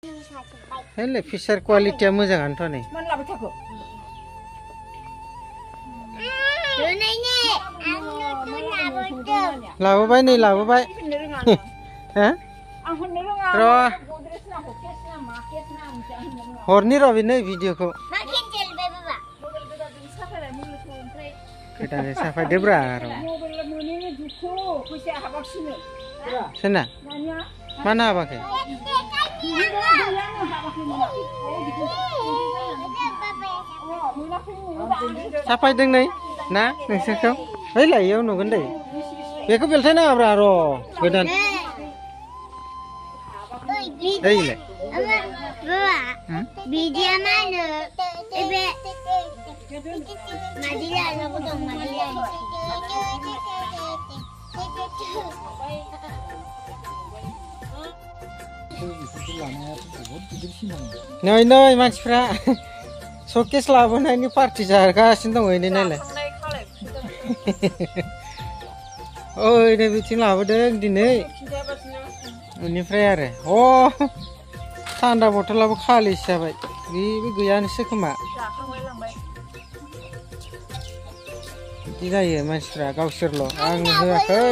हेले फिसार क्वालिटिया मोजाङानोथ' नै लाबोबाय नै लाबोबाय हो र' हरनि र' बेनो भिडिअखौ गोदानै साफायदोब्रा र' सोरना मानो हाबाखै साफायदों नै ना नोंसोरखौ है लाययाव नुगोन दे बेखौ बेलथायनाङाब्रा र' गोदान ओइलाय Video mana? Ebe. Madila aku dong Madila. नै नै मानसिफ्रा शकेस लाबोनायनि पार्टि जागासिनो दङ नै नालाय ओइ नै बिथिं लाबोदों दिनै बेनिफ्राय आरो थान्दा बथलाबो खालिसो जाबाय बेबो गैयानोसै खोमा बिदि जायो मानसिफ्रा गावसोरल' आं होआखै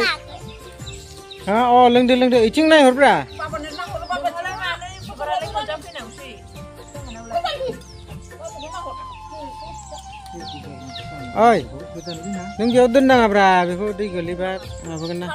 हा लोंदो लोंदो इथिं नायहरब्रा ओइ नों बेयाव दोननाङाब्रा बेखौ दै गोलैबा माबागोन ना